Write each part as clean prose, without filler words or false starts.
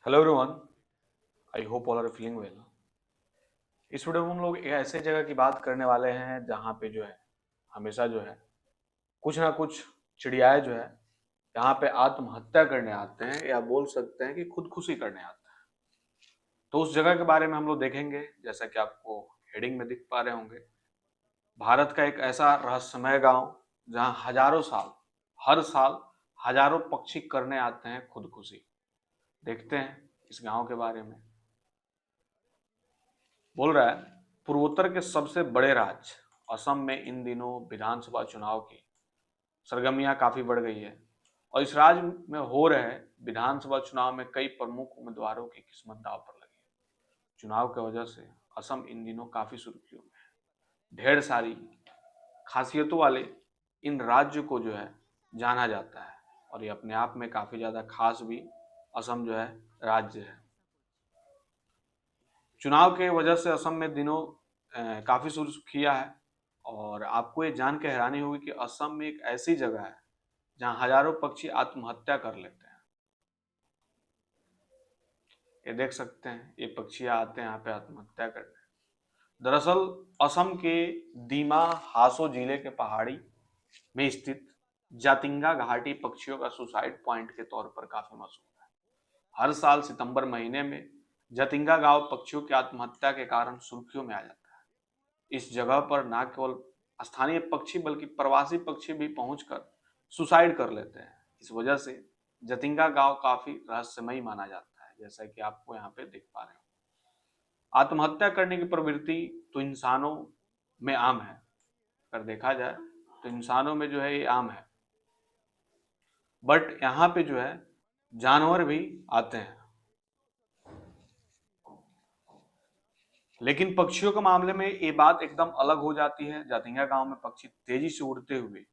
Hello everyone. I hope all are feeling well. इस video में हम लोग एक ऐसे जगह की बात करने वाले हैं जहाँ पे जो है हमेशा जो है कुछ ना कुछ चिड़ियाए जो है यहाँ पे आत्महत्या करने आते हैं या बोल सकते हैं कि खुदकुशी करने आते हैं। तो उस जगह के बारे में हम लोग देखेंगे। जैसा कि आपको हेडिंग में दिख पा रहे होंगे, भारत का एक ऐसा रहस्यमय गांव जहाँ हजारों साल हर साल हजारों पक्षी करने आते हैं खुदकुशी। देखते हैं इस गांव के बारे में। बोल रहा है, पूर्वोत्तर के सबसे बड़े राज्य असम में इन दिनों विधानसभा चुनाव की सरगर्मियां काफी बढ़ गई है और इस राज्य में हो रहे विधानसभा चुनाव में कई प्रमुख उम्मीदवारों की किस्मत दांव पर लगी है। चुनाव की वजह से असम इन दिनों काफी सुर्खियों में है। ढेर सारी खासियतों वाले इन राज्य को जो है जाना जाता है और ये अपने आप में काफी ज्यादा खास भी असम जो है राज्य है। चुनाव के वजह से असम में दिनों काफी सुर्खियां है और आपको ये जान के हैरानी होगी कि असम में एक ऐसी जगह है जहां हजारों पक्षी आत्महत्या कर लेते हैं। ये देख सकते हैं, ये पक्षियां आते हैं यहाँ पे आत्महत्या करने। दरअसल असम के दीमा हासो जिले के पहाड़ी में स्थित जातिंगा घाटी पक्षियों का सुसाइड पॉइंट के तौर पर काफी मशहूर है। हर साल सितंबर महीने में जातिंगा गांव पक्षियों की आत्महत्या के कारण सुर्खियों में आ जाता है। इस जगह पर न केवल स्थानीय पक्षी बल्कि प्रवासी पक्षी भी पहुंचकर सुसाइड कर लेते हैं। इस वजह से जतिंगा गांव काफी रहस्यमयी माना जाता है, जैसा कि आपको यहाँ पे देख पा रहे हो। आत्महत्या करने की प्रवृत्ति तो इंसानों में आम है। अगर देखा जाए तो इंसानों में जो है ये आम है, बट यहाँ पे जो है जानवर भी आते हैं। लेकिन पक्षियों के मामले में ये बात एकदम अलग हो जाती है। जातिंगा गांव में पक्षी तेजी से उड़ते हुए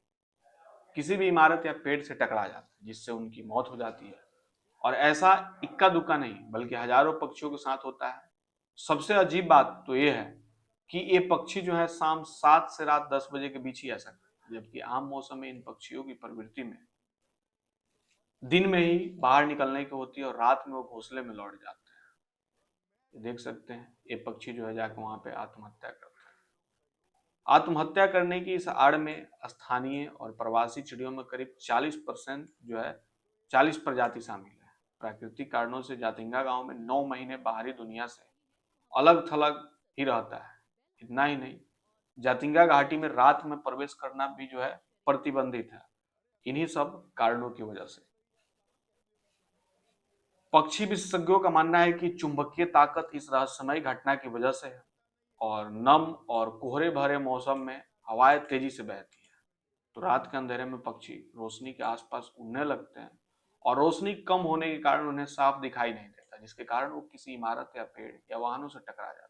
किसी भी इमारत या पेड़ से टकरा जाते हैं, जिससे उनकी मौत हो जाती है। और ऐसा इक्का दुक्का नहीं बल्कि हजारों पक्षियों के साथ होता है। सबसे अजीब बात तो ये है कि ये पक्षी जो है शाम 7 से रात 10 बजे के बीच ही ऐसा करते हैं, जबकि आम मौसम में इन पक्षियों की प्रवृत्ति में दिन में ही बाहर निकलने की होती है और रात में वो घोंसले में लौट जाते हैं। देख सकते हैं, ये पक्षी जो है जाकर वहां पे आत्महत्या करते हैं। आत्महत्या करने की इस आड़ में स्थानीय और प्रवासी चिड़ियों में करीब 40% जो है 40 प्रजाति शामिल है। प्राकृतिक कारणों से जातिंगा गांव में 9 महीने बाहरी दुनिया से अलग थलग ही रहता है। इतना ही नहीं, जातिंगा घाटी में रात में प्रवेश करना भी जो है प्रतिबंधित है, इन्हीं सब कारणों की वजह से। पक्षी विशेषज्ञों का मानना है कि चुंबकीय ताकत इस रहस्यमयी घटना की वजह से है और नम और कोहरे भरे मौसम में हवाएं तेजी से बहती है, तो रात के अंधेरे में पक्षी रोशनी के आसपास उड़ने लगते हैं और रोशनी कम होने के कारण उन्हें साफ दिखाई नहीं देता, जिसके कारण वो किसी इमारत या पेड़ या वाहनों से टकरा जाते हैं।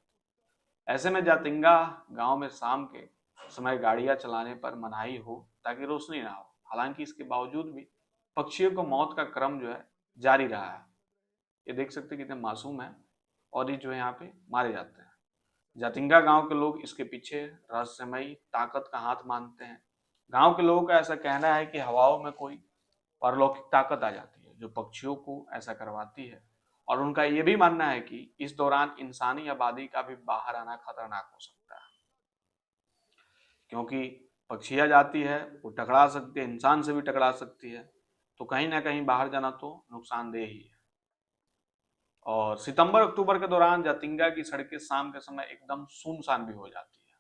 ऐसे में जातिंगा गांव में शाम के समय गाड़ियां चलाने पर मनाही हो ताकि रोशनी ना हो। हालांकि इसके बावजूद भी पक्षियों को मौत का क्रम जो है जारी रहा है। ये देख सकते हैं कितने मासूम है और ये जो है यहाँ पे मारे जाते हैं। जातिंगा गांव के लोग इसके पीछे रहस्यमयी ताकत का हाथ मानते हैं। गांव के लोगों का ऐसा कहना है कि हवाओं में कोई पारलौकिक ताकत आ जाती है जो पक्षियों को ऐसा करवाती है, और उनका यह भी मानना है कि इस दौरान इंसानी आबादी का भी बाहर आना खतरनाक हो सकता है, क्योंकि पक्षियां जाती है वो टकरा सकती है, इंसान से भी टकरा सकती है, तो कहीं ना कहीं बाहर जाना तो नुकसानदेह ही है। और सितंबर अक्टूबर के दौरान जातिंगा की सड़कें शाम के समय एकदम सुनसान भी हो जाती है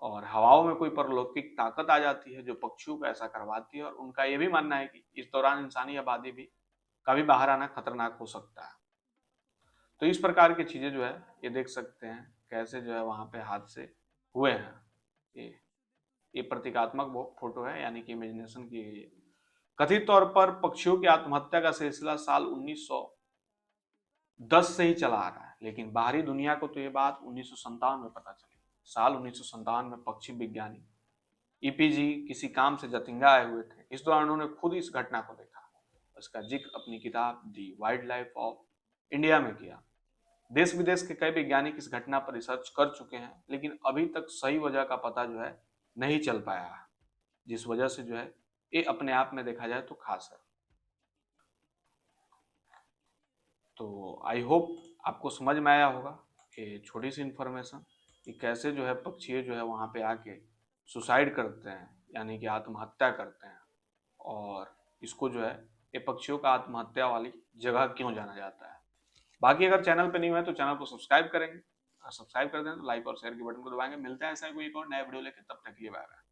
और हवाओं में कोई परलौकिक ताकत आ जाती है जो पक्षियों को ऐसा करवाती है, और उनका यह भी मानना है कि इस दौरान इंसानी आबादी भी का भी बाहर आना खतरनाक हो सकता है। तो इस प्रकार की चीजें जो है ये देख सकते हैं कैसे जो है वहां पे हादसे हुए हैं। ये ये प्रतीकात्मक फोटो है, यानी कि इमेजिनेशन की गई है। कथित तौर पर पक्षियों की आत्महत्या का सिलसिला साल 1910 से ही चला आ रहा है, लेकिन बाहरी दुनिया को तो ये बात 1957 में पता चली। साल 1957 में पक्षी विज्ञानी ईपीजी किसी काम से जतिंगा आए हुए थे। इस दौरान उन्होंने खुद इस घटना को देखा। इसका जिक्र अपनी किताब दी वाइल्ड लाइफ ऑफ इंडिया में किया। देश विदेश के कई वैज्ञानिक इस घटना पर रिसर्च कर चुके हैं, लेकिन अभी तक सही वजह का पता जो है नहीं चल पाया है, जिस वजह से जो है ये अपने आप में देखा जाए तो खास है। तो आई होप आपको समझ में आया होगा ये छोटी सी इन्फॉर्मेशन कि कैसे जो है पक्षी जो है वहाँ पे आके सुसाइड करते हैं, यानी कि आत्महत्या करते हैं। और इसको जो है ये पक्षियों का आत्महत्या वाली जगह क्यों जाना जाता है। बाकी अगर चैनल पे नहीं हुआ है तो चैनल को सब्सक्राइब करेंगे, सब्सक्राइब कर दें तो लाइक और शेयर के बटन को दबाएंगे। मिलते हैं ऐसा कोई एक और नया वीडियो लेके, तब तक के लिए बाय बाय।